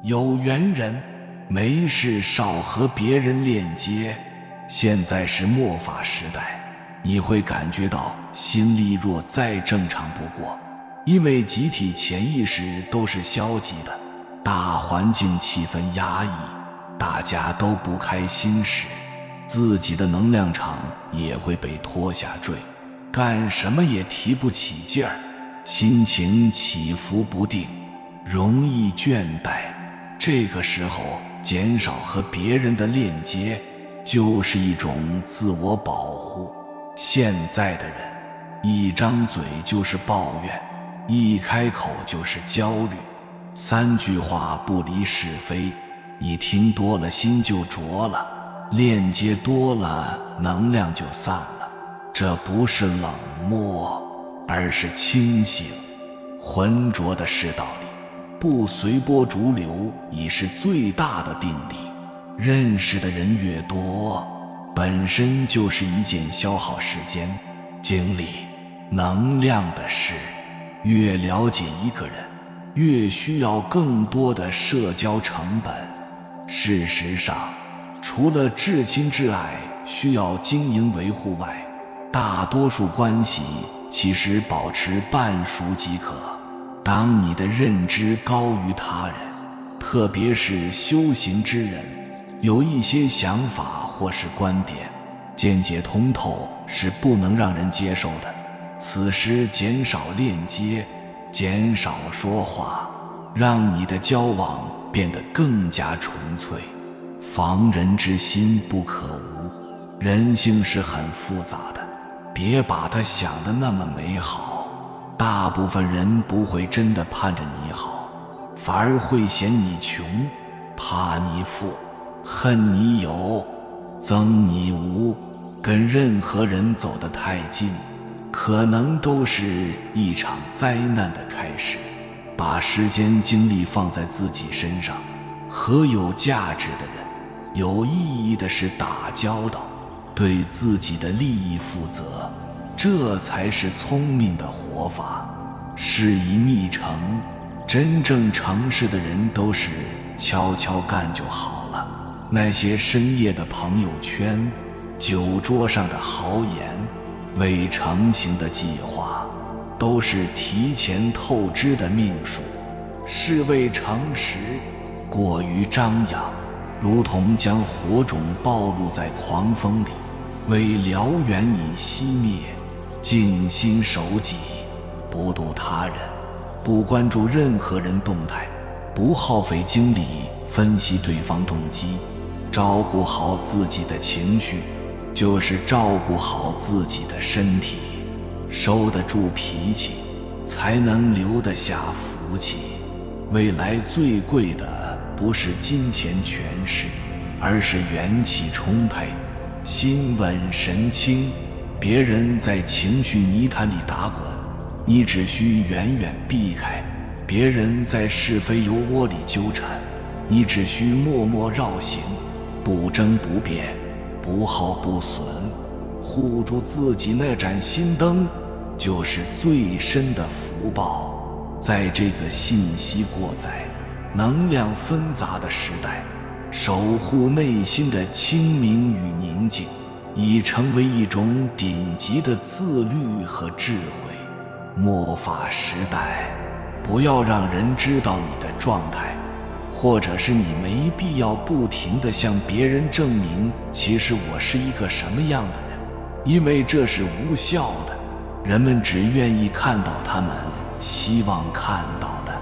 有缘人，没事少和别人链接。现在是末法时代，你会感觉到心力弱再正常不过，因为集体潜意识都是消极的，大环境气氛压抑，大家都不开心时，自己的能量场也会被拖下坠，干什么也提不起劲儿，心情起伏不定，容易倦怠。这个时候减少和别人的链接就是一种自我保护。现在的人一张嘴就是抱怨，一开口就是焦虑，三句话不离是非，你听多了心就浊了，链接多了能量就散了。这不是冷漠，而是清醒。浑浊的世道里，不随波逐流已是最大的定力。认识的人越多，本身就是一件消耗时间、精力、能量的事。越了解一个人，越需要更多的社交成本。事实上，除了至亲至爱需要经营维护外，大多数关系其实保持半熟即可。当你的认知高于他人，特别是修行之人，有一些想法或是观点见解通透是不能让人接受的。此时减少链接，减少说话，让你的交往变得更加纯粹。防人之心不可无，人性是很复杂的，别把它想得那么美好。大部分人不会真的盼着你好，反而会嫌你穷，怕你富，恨你有，憎你无。跟任何人走得太近，可能都是一场灾难的开始。把时间精力放在自己身上，和有价值的人、有意义的事打交道，对自己的利益负责，这才是聪明的活法。事宜密成，真正成事的人都是悄悄干就好了。那些深夜的朋友圈，酒桌上的豪言，未成型的计划，都是提前透支的命数。事未成时，过于张扬，如同将火种暴露在狂风里，为燎原已熄灭。静心守己，不度他人，不关注任何人动态，不耗费精力分析对方动机，照顾好自己的情绪，就是照顾好自己的身体。收得住脾气，才能留得下福气。未来最贵的不是金钱权势，而是元气充沛，心稳神清。别人在情绪泥潭里打滚，你只需远远避开；别人在是非油窝里纠缠，你只需默默绕行，不争不辩，不耗不损，护住自己那盏心灯，就是最深的福报。在这个信息过载、能量纷杂的时代，守护内心的清明与宁静，已成为一种顶级的自律和智慧。末法时代，不要让人知道你的状态，或者是你没必要不停地向别人证明其实我是一个什么样的人，因为这是无效的。人们只愿意看到他们希望看到的。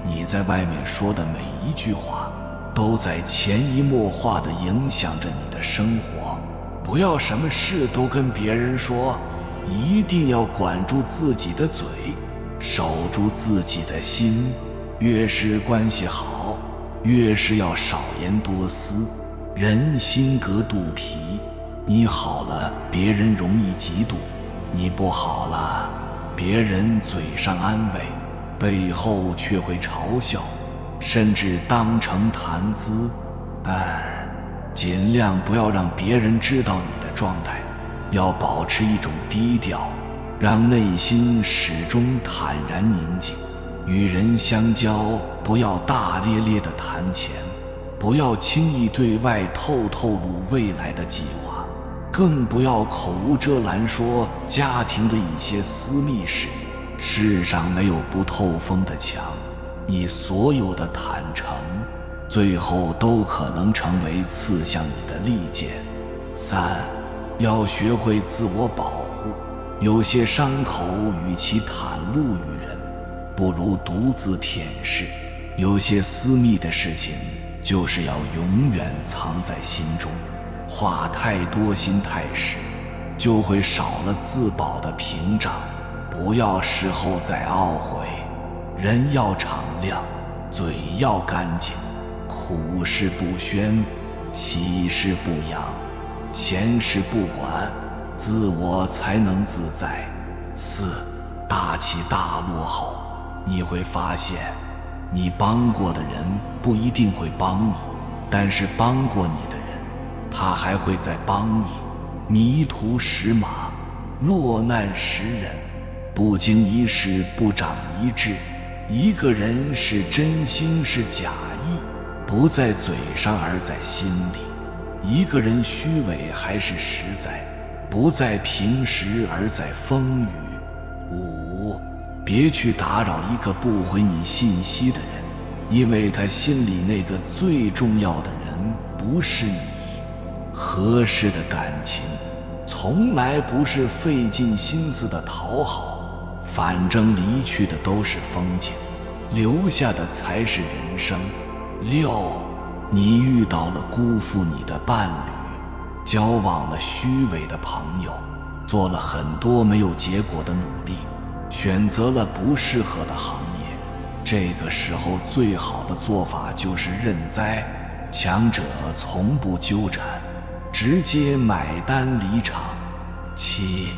你在外面说的每一句话，都在潜移默化地影响着你的生活。不要什么事都跟别人说，一定要管住自己的嘴，守住自己的心。越是关系好，越是要少言多思。人心隔肚皮，你好了，别人容易嫉妒；你不好了，别人嘴上安慰，背后却会嘲笑，甚至当成谈资。尽量不要让别人知道你的状态，要保持一种低调，让内心始终坦然宁静。与人相交，不要大咧咧地谈钱，不要轻易对外透露未来的计划，更不要口无遮拦说家庭的一些私密事。世上没有不透风的墙，你所有的坦诚，最后都可能成为刺向你的利剑。3. 要学会自我保护，有些伤口与其袒露于人，不如独自舔舐；有些私密的事情，就是要永远藏在心中。话太多，心太实，就会少了自保的屏障。不要事后再懊悔。人要敞亮，嘴要干净，苦事不宣，喜事不扬，闲事不管，自我才能自在。4. 大起大落后，你会发现，你帮过的人不一定会帮你，但是帮过你的人，他还会再帮你。迷途时马，落难时人，不经一事不长一智。一个人是真心是假意，不在嘴上而在心里。一个人虚伪还是实在，不在平时而在风雨。5. 别去打扰一个不回你信息的人，因为他心里那个最重要的人不是你。合适的感情从来不是费尽心思的讨好，反正离去的都是风景，留下的才是人生。6. 你遇到了辜负你的伴侣，交往了虚伪的朋友，做了很多没有结果的努力，选择了不适合的行业。这个时候最好的做法就是认栽，强者从不纠缠，直接买单离场。7.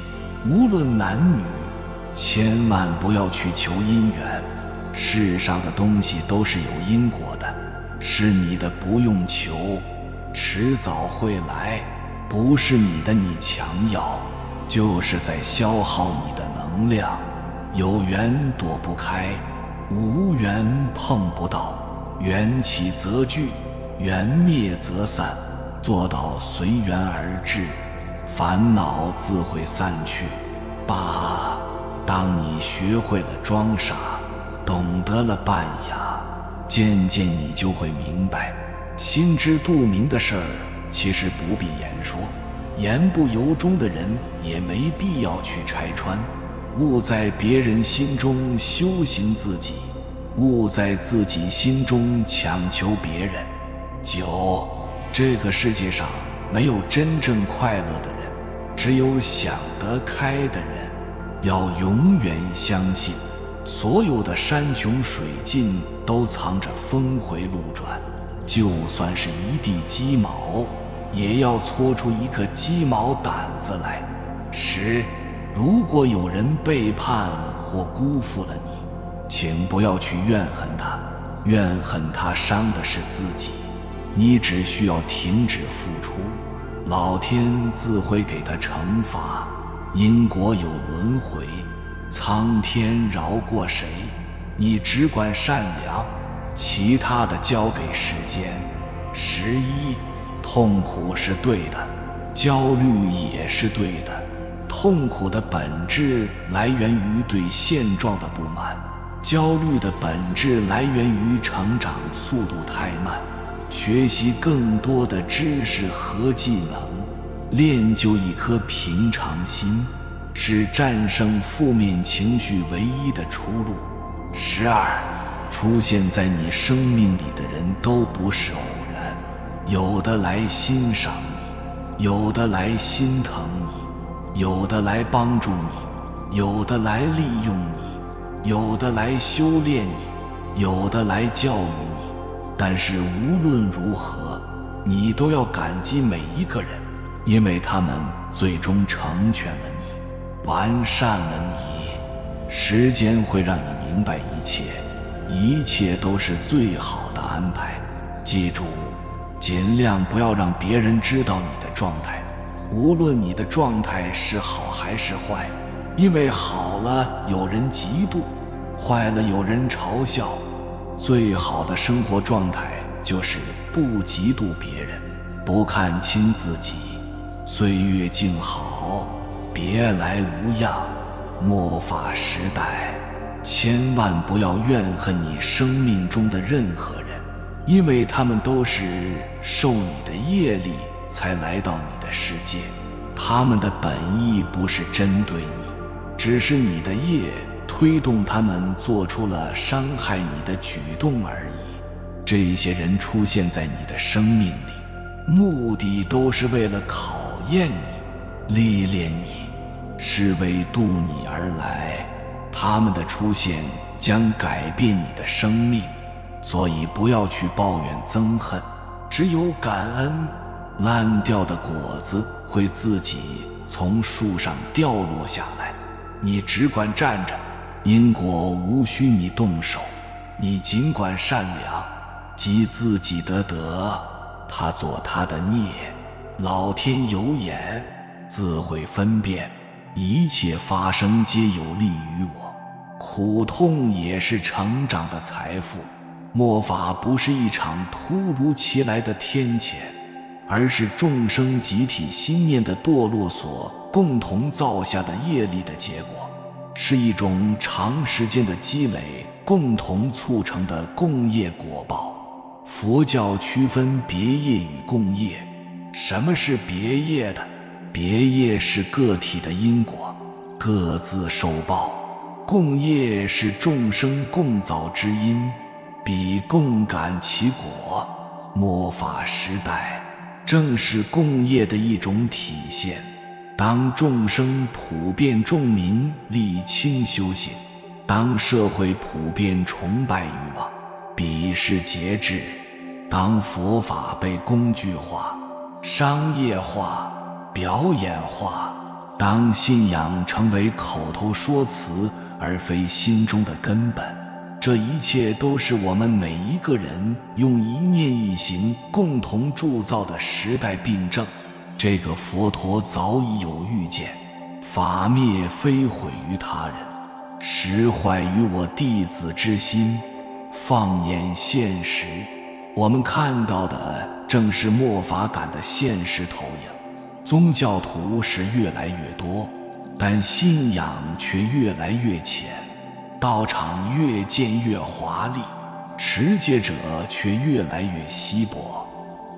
无论男女，千万不要去求姻缘，世上的东西都是有因果的，是你的不用求，迟早会来，不是你的你强要，就是在消耗你的能量。有缘躲不开，无缘碰不到，缘起则聚，缘灭则散，做到随缘而至，烦恼自会散去。8. 当你学会了装傻，懂得了扮哑，渐渐你就会明白，心知肚明的事儿其实不必言说，言不由衷的人也没必要去拆穿。勿在别人心中修行自己，勿在自己心中强求别人。9. 这个世界上没有真正快乐的人，只有想得开的人。要永远相信，所有的山穷水尽都藏着峰回路转，就算是一地鸡毛，也要搓出一个鸡毛掸子来。10. 如果有人背叛或辜负了你，请不要去怨恨他，怨恨他伤的是自己。你只需要停止付出，老天自会给他惩罚。因果有轮回，苍天饶过谁？你只管善良，其他的交给时间。11. 痛苦是对的，焦虑也是对的。痛苦的本质来源于对现状的不满，焦虑的本质来源于成长速度太慢。学习更多的知识和技能，练就一颗平常心，是战胜负面情绪唯一的出路。12. 出现在你生命里的人都不是偶然，有的来欣赏你，有的来心疼你，有的来帮助你，有的来利用你，有的来修炼你，有的来教育你。但是无论如何，你都要感激每一个人，因为他们最终成全了你，完善了你。时间会让你明白一切，一切都是最好的安排。记住，尽量不要让别人知道你的状态，无论你的状态是好还是坏，因为好了有人嫉妒，坏了有人嘲笑。最好的生活状态就是不嫉妒别人，不看轻自己。岁月静好，别来无恙。末法时代，千万不要怨恨你生命中的任何人，因为他们都是受你的业力才来到你的世界。他们的本意不是针对你，只是你的业推动他们做出了伤害你的举动而已。这些人出现在你的生命里，目的都是为了考验你，历练你，是为渡你而来。他们的出现将改变你的生命，所以不要去抱怨憎恨，只有感恩。烂掉的果子会自己从树上掉落下来，你只管站着，因果无需你动手。你尽管善良，积自己的德，他做他的孽。老天有眼，自会分辨，一切发生皆有利于我。苦痛也是成长的财富。末法不是一场突如其来的天谴，而是众生集体心念的堕落所共同造下的业力的结果，是一种长时间的积累共同促成的共业果报。佛教区分别业与共业。什么是别业的？别业是个体的因果，各自受报。共业是众生共造之因，彼共感其果。末法时代正是共业的一种体现。当众生普遍众民力清修行，当社会普遍崇拜欲望，鄙视节制，当佛法被工具化、商业化、表演化，当信仰成为口头说辞而非心中的根本，这一切都是我们每一个人用一念一行共同铸造的时代病症。这个佛陀早已有预见，法灭非毁于他人，实坏于我弟子之心。放眼现实，我们看到的正是末法感的现实投影。宗教徒是越来越多，但信仰却越来越浅，道场越建越华丽，持戒者却越来越稀薄。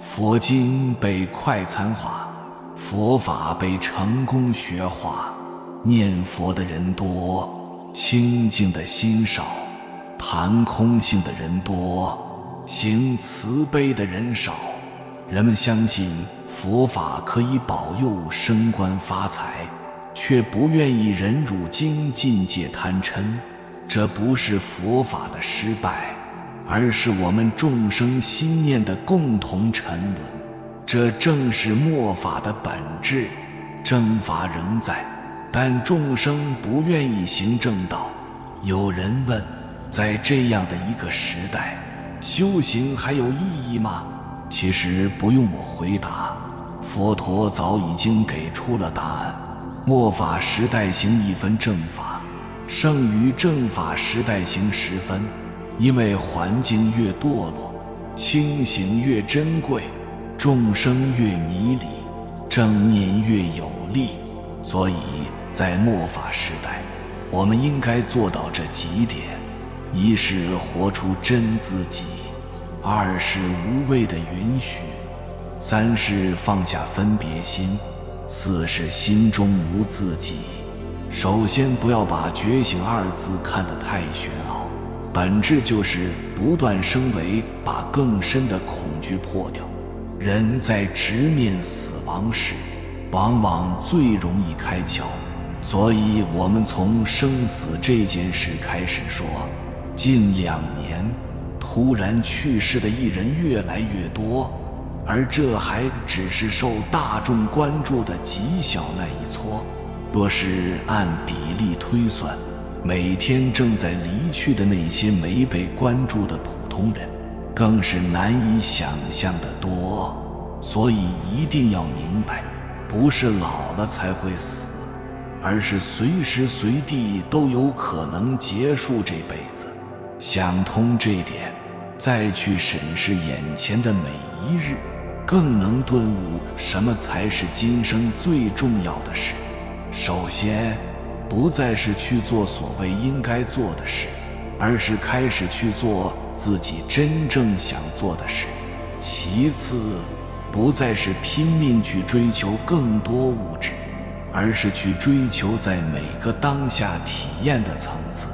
佛经被快餐化，佛法被成功学化，念佛的人多，清净的心少，谈空性的人多，行慈悲的人少。人们相信佛法可以保佑升官发财，却不愿意忍辱精进戒贪嗔。这不是佛法的失败，而是我们众生心念的共同沉沦。这正是末法的本质。正法仍在，但众生不愿意行正道。有人问，在这样的一个时代，修行还有意义吗？其实不用我回答，佛陀早已经给出了答案。末法时代行一分正法，胜于正法时代行10分。因为环境越堕落，清醒越珍贵，众生越迷离，正念越有力。所以在末法时代，我们应该做到这几点：一是活出真自己，二是无畏的允许，三是放下分别心，四是心中无自己。首先不要把觉醒2字看得太玄奥，本质就是不断升维，把更深的恐惧破掉。人在直面死亡时，往往最容易开窍，所以我们从生死这件事开始说。近2年，突然去世的艺人越来越多，而这还只是受大众关注的极小那一撮。若是按比例推算，每天正在离去的那些没被关注的普通人，更是难以想象的多。所以一定要明白，不是老了才会死，而是随时随地都有可能结束这辈子。想通这点，再去审视眼前的每一日，更能顿悟什么才是今生最重要的事。首先，不再是去做所谓应该做的事，而是开始去做自己真正想做的事。其次，不再是拼命去追求更多物质，而是去追求在每个当下体验的层次。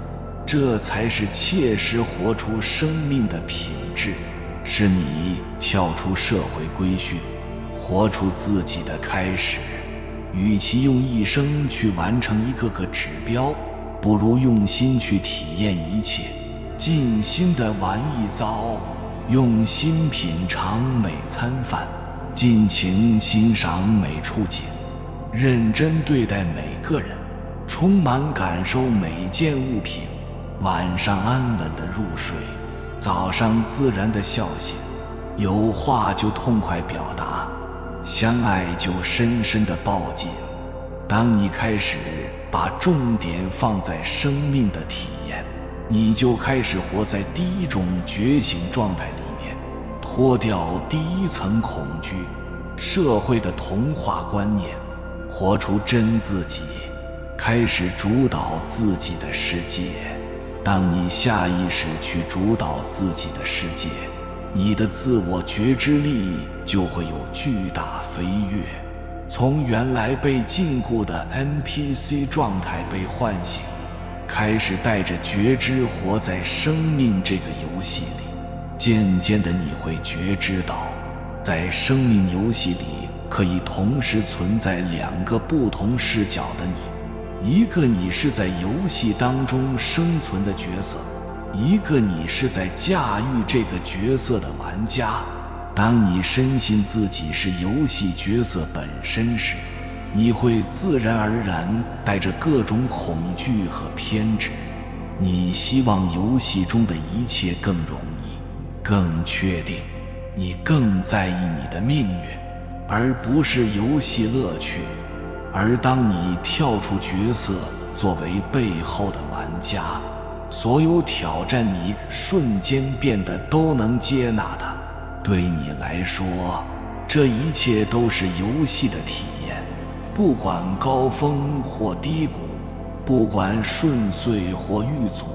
这才是切实活出生命的品质，是你跳出社会规训，活出自己的开始。与其用一生去完成一个个指标，不如用心去体验一切，尽心地玩一遭，用心品尝每餐饭，尽情欣赏每处景，认真对待每个人，充满感受每件物品。晚上安稳的入睡，早上自然的笑醒，有话就痛快表达，相爱就深深的抱紧。当你开始把重点放在生命的体验，你就开始活在第一种觉醒状态里面，脱掉第一层恐惧，社会的童话观念，活出真自己，开始主导自己的世界。当你下意识去主导自己的世界，你的自我觉知力就会有巨大飞跃，从原来被禁锢的 NPC 状态被唤醒，开始带着觉知活在生命这个游戏里。渐渐的你会觉知到，在生命游戏里可以同时存在两个不同视角的你，一个你是在游戏当中生存的角色，一个你是在驾驭这个角色的玩家。当你深信自己是游戏角色本身时，你会自然而然带着各种恐惧和偏执。你希望游戏中的一切更容易，更确定，你更在意你的命运，而不是游戏乐趣。而当你跳出角色，作为背后的玩家，所有挑战你瞬间变得都能接纳它。对你来说，这一切都是游戏的体验，不管高峰或低谷，不管顺遂或遇阻。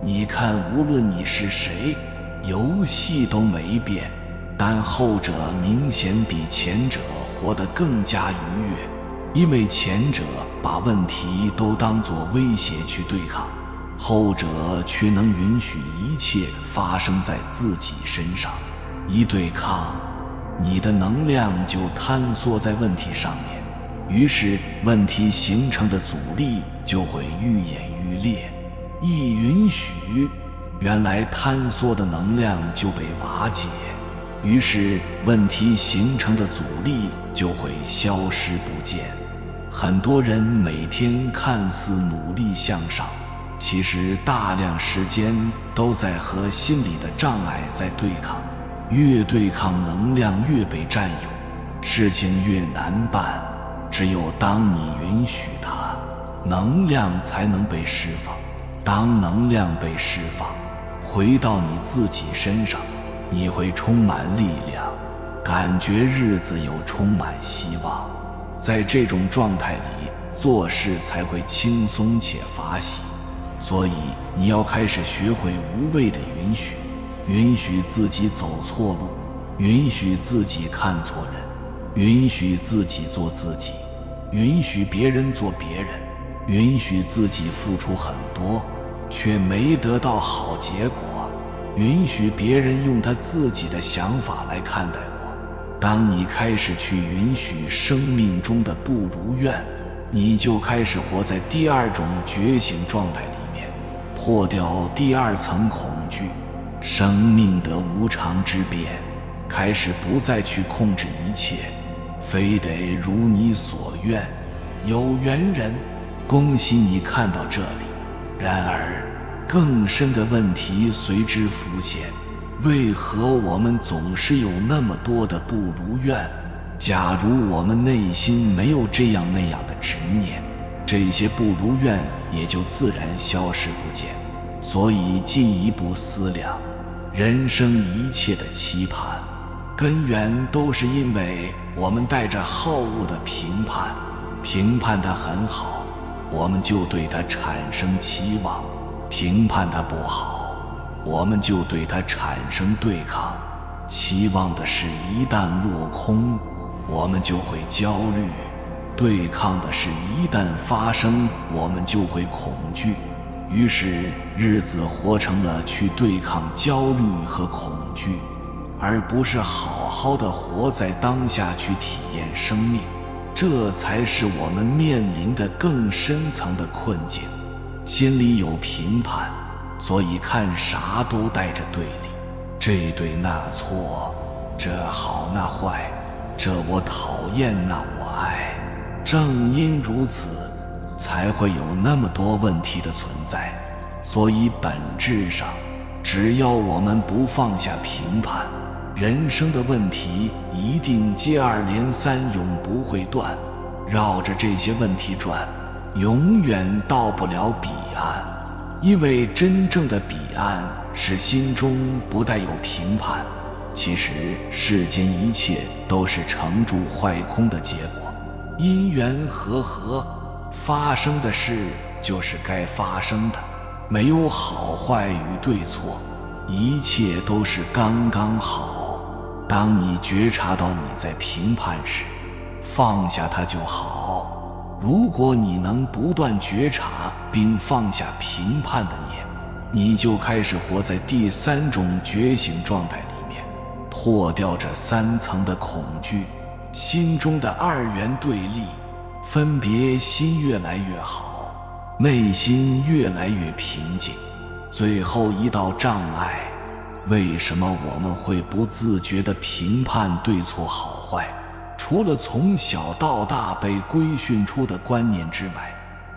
你看，无论你是谁，游戏都没变，但后者明显比前者活得更加愉悦。因为前者把问题都当作威胁去对抗，后者却能允许一切发生在自己身上。一对抗，你的能量就坍缩在问题上面，于是问题形成的阻力就会愈演愈烈。一允许，原来坍缩的能量就被瓦解，于是问题形成的阻力就会消失不见。很多人每天看似努力向上，其实大量时间都在和心理的障碍在对抗，越对抗能量越被占有，事情越难办。只有当你允许它，能量才能被释放。当能量被释放，回到你自己身上，你会充满力量，感觉日子有充满希望。在这种状态里，做事才会轻松且法喜。所以你要开始学会无谓的允许，允许自己走错路，允许自己看错人，允许自己做自己，允许别人做别人，允许自己付出很多却没得到好结果，允许别人用他自己的想法来看待我。当你开始去允许生命中的不如愿，你就开始活在第二种觉醒状态里面，破掉第二层恐惧，生命的无常之变，开始不再去控制一切，非得如你所愿。有缘人，恭喜你看到这里。然而更深的问题随之浮现，为何我们总是有那么多的不如愿？假如我们内心没有这样那样的执念，这些不如愿也就自然消失不见。所以进一步思量，人生一切的期盼，根源都是因为我们带着好恶的评判它很好，我们就对它产生期望；评判它不好，我们就对它产生对抗。期望的事一旦落空，我们就会焦虑；对抗的事一旦发生，我们就会恐惧。于是日子活成了去对抗焦虑和恐惧，而不是好好的活在当下去体验生命。这才是我们面临的更深层的困境。心里有评判，所以看啥都带着对立，这对那错，这好那坏，这我讨厌那我爱。正因如此，才会有那么多问题的存在。所以本质上，只要我们不放下评判，人生的问题一定接二连三，永不会断，绕着这些问题转，永远到不了彼岸。因为真正的彼岸是心中不带有评判。其实世间一切都是成住坏空的结果，因缘和合，发生的事就是该发生的，没有好坏与对错，一切都是刚刚好。当你觉察到你在评判时，放下它就好。如果你能不断觉察并放下评判的念，你就开始活在第三种觉醒状态里面，破掉这三层的恐惧，心中的二元对立分别心越来越好，内心越来越平静。最后一道障碍，为什么我们会不自觉地评判对错好坏？除了从小到大被规训出的观念之外，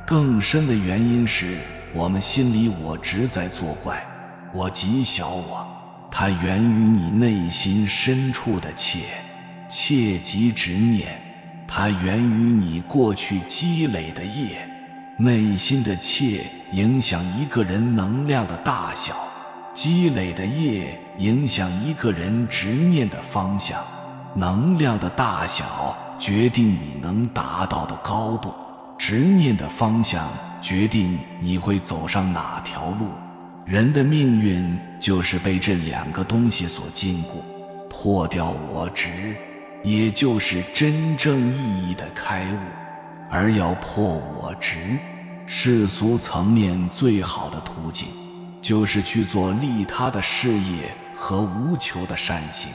更深的原因是我们心里我执在作怪，我即小我，它源于你内心深处的切即执念，它源于你过去积累的业。内心的切影响一个人能量的大小，积累的业影响一个人执念的方向。能量的大小决定你能达到的高度，执念的方向决定你会走上哪条路。人的命运就是被这两个东西所禁锢，破掉我执，也就是真正意义的开悟。而要破我执，世俗层面最好的途径，就是去做利他的事业和无求的善行，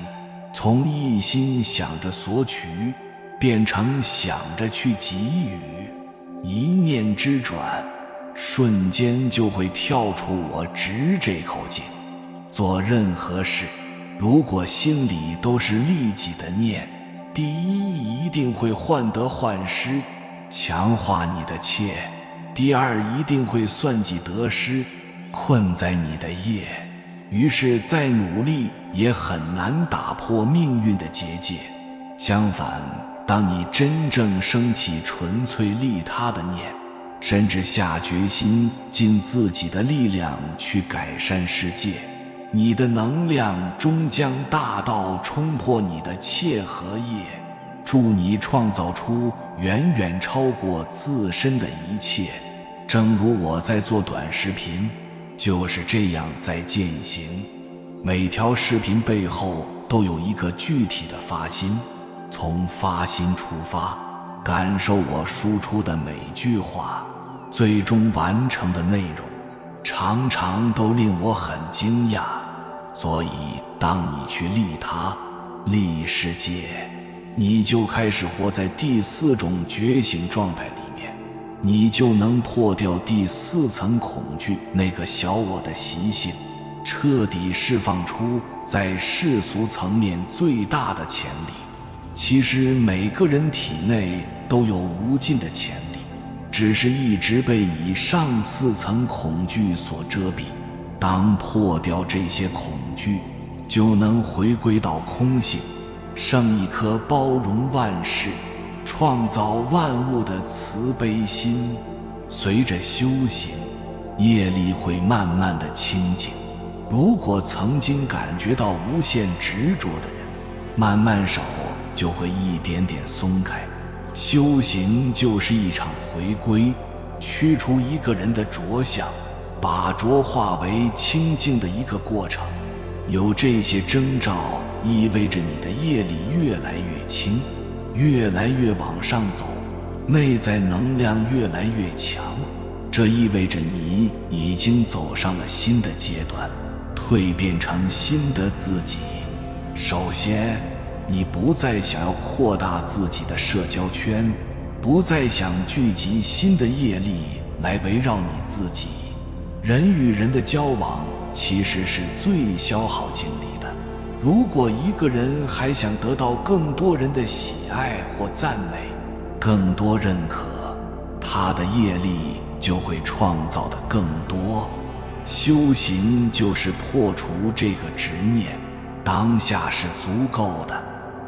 从一心想着索取，变成想着去给予。一念之转，瞬间就会跳出我执这口井。做任何事，如果心里都是利己的念，第一一定会患得患失，强化你的切；第二一定会算计得失，困在你的业。于是再努力也很难打破命运的结界。相反，当你真正升起纯粹利他的念，甚至下决心尽自己的力量去改善世界，你的能量终将大到冲破你的切和业，助你创造出远远超过自身的一切。正如我在做短视频，就是这样在践行。每条视频背后都有一个具体的发心，从发心出发，感受我输出的每句话，最终完成的内容常常都令我很惊讶。所以当你去利他、利世界，你就开始活在第四种觉醒状态里面，你就能破掉第四层恐惧那个小我的习性，彻底释放出在世俗层面最大的潜力。其实每个人体内都有无尽的潜力，只是一直被以上四层恐惧所遮蔽。当破掉这些恐惧，就能回归到空性，生一颗包容万事、创造万物的慈悲心。随着修行，业力会慢慢的清净。如果曾经感觉到无限执着的人，慢慢手就会一点点松开。修行就是一场回归，驱除一个人的着相，把浊化为清净的一个过程。有这些征兆，意味着你的业力越来越轻，越来越往上走，内在能量越来越强。这意味着你已经走上了新的阶段，蜕变成新的自己。首先，你不再想要扩大自己的社交圈，不再想聚集新的业力来围绕你自己。人与人的交往其实是最消耗精力的。如果一个人还想得到更多人的喜爱或赞美，更多认可，他的业力就会创造的更多。修行就是破除这个执念，当下是足够的，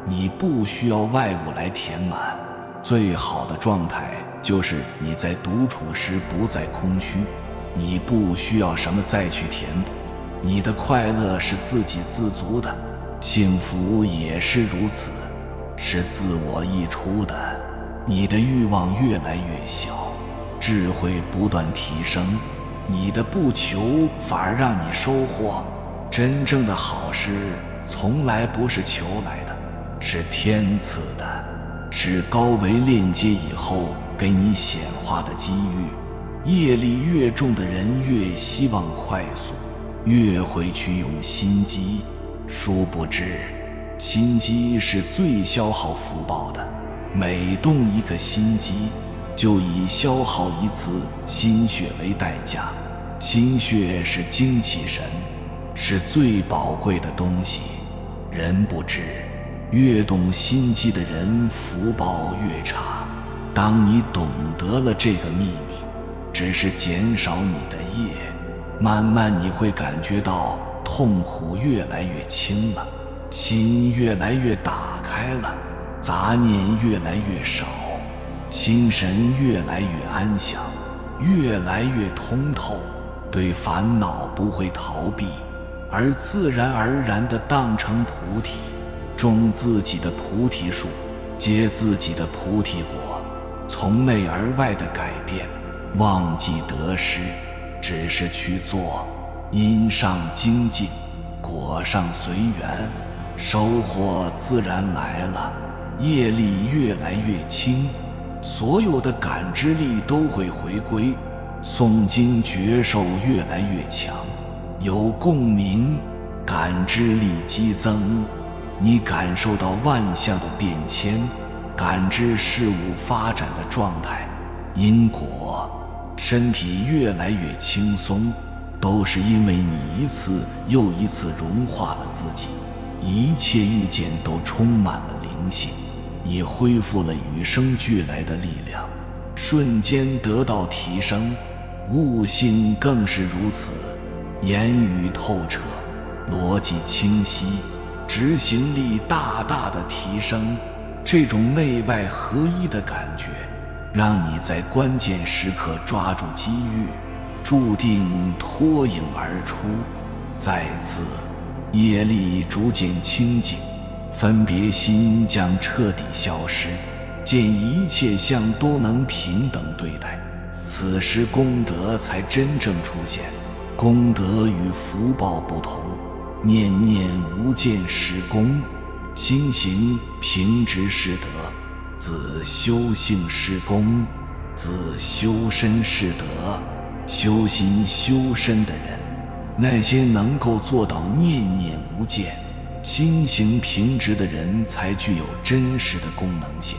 你不需要外物来填满。最好的状态就是你在独处时不再空虚，你不需要什么再去填补，你的快乐是自给自足的，幸福也是如此，是自我溢出的。你的欲望越来越小，智慧不断提升，你的不求反而让你收获。真正的好事从来不是求来的，是天赐的，是高维链接以后给你显化的机遇。业力越重的人越希望快速，越会去用心机。殊不知，心机是最消耗福报的，每动一个心机，就以消耗一次心血为代价。心血是精气神，是最宝贵的东西。人不知，越懂心机的人福报越差。当你懂得了这个秘密，只是减少你的业，慢慢你会感觉到痛苦越来越轻了，心越来越打开了，杂念越来越少，心神越来越安详，越来越通透，对烦恼不会逃避，而自然而然地当成菩提，种自己的菩提树，结自己的菩提果，从内而外的改变，忘记得失，只是去做，因上精进，果上随缘，收获自然来了。业力越来越轻，所有的感知力都会回归，诵经觉受越来越强，有共鸣，感知力激增，你感受到万象的变迁，感知事物发展的状态，因果，身体越来越轻松，都是因为你一次又一次融化了自己，一切遇见都充满了灵性，你恢复了与生俱来的力量，瞬间得到提升。悟性更是如此，言语透彻，逻辑清晰，执行力大大的提升。这种内外合一的感觉，让你在关键时刻抓住机遇，注定脱颖而出。再次，业力逐渐清净，分别心将彻底消失，见一切相都能平等对待，此时功德才真正出现。功德与福报不同，念念无间是功，心行平直是德，自修性是功，自修身是德。修心修身的人，那些能够做到念念无间，心行平直的人，才具有真实的功能性，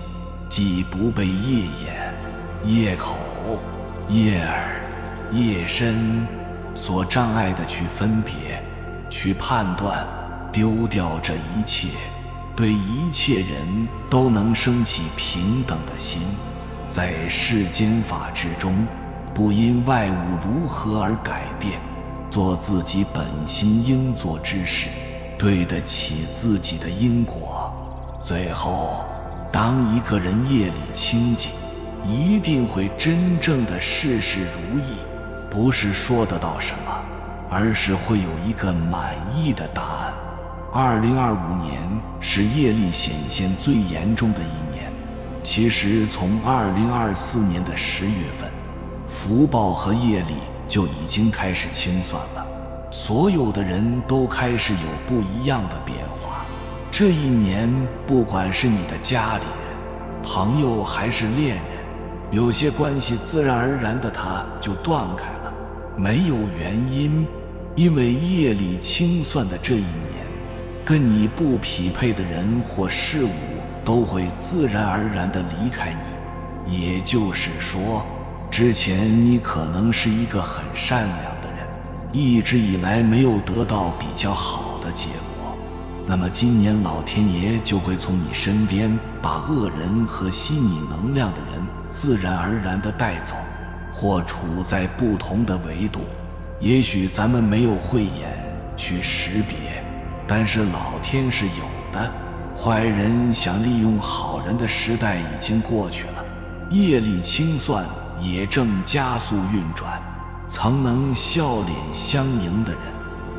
既不被业眼、业口、业耳、业身所障碍的去分别、去判断，丢掉这一切，对一切人都能升起平等的心。在世间法之中，不因外物如何而改变，做自己本心应做之事，对得起自己的因果。最后，当一个人业力清净，一定会真正的事事如意，不是说得到什么，而是会有一个满意的答案。2025年是业力显现最严重的一年。其实从2024年的10月份，福报和业力就已经开始清算了，所有的人都开始有不一样的变化。这一年，不管是你的家里人、朋友还是恋人，有些关系自然而然的它就断开了，没有原因，因为业力清算的这一年，跟你不匹配的人或事物都会自然而然地离开你。也就是说，之前你可能是一个很善良的人，一直以来没有得到比较好的结果，那么今年老天爷就会从你身边把恶人和吸你能量的人自然而然地带走，或处在不同的维度。也许咱们没有慧眼去识别，但是老天是有的。坏人想利用好人的时代已经过去了，业力清算也正加速运转。曾能笑脸相迎的人，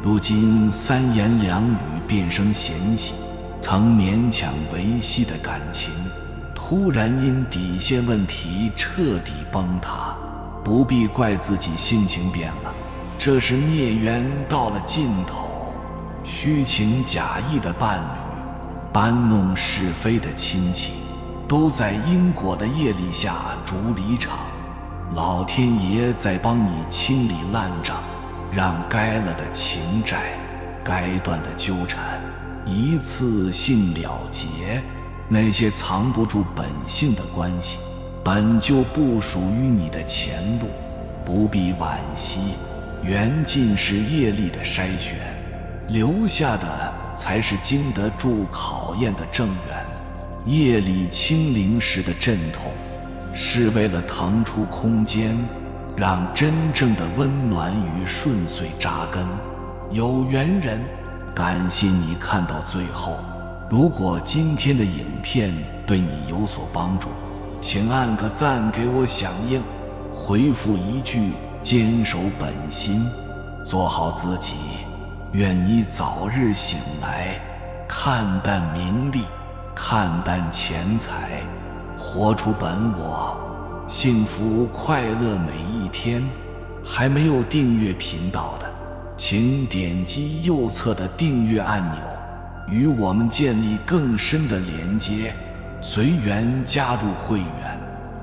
如今三言两语变生嫌隙；曾勉强维系的感情，突然因底线问题彻底崩塌。不必怪自己性情变了，这是孽缘到了尽头。虚情假意的伴侣，搬弄是非的亲戚，都在因果的业力下逐离场。老天爷在帮你清理烂账，让该了的情债、该断的纠缠一次性了结。那些藏不住本性的关系，本就不属于你的前路，不必惋惜。缘尽是业力的筛选，留下的才是经得住考验的正缘。业力清零时的阵痛，是为了腾出空间，让真正的温暖与顺遂扎根。有缘人，感谢你看到最后。如果今天的影片对你有所帮助，请按个赞给我响应，回复一句坚守本心，做好自己。愿你早日醒来，看淡名利，看淡钱财，活出本我，幸福快乐每一天。还没有订阅频道的，请点击右侧的订阅按钮，与我们建立更深的连接。随缘加入会员，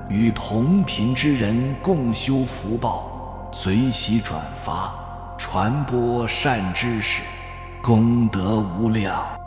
与同频之人共修福报，随喜转发，传播善知识，功德无量。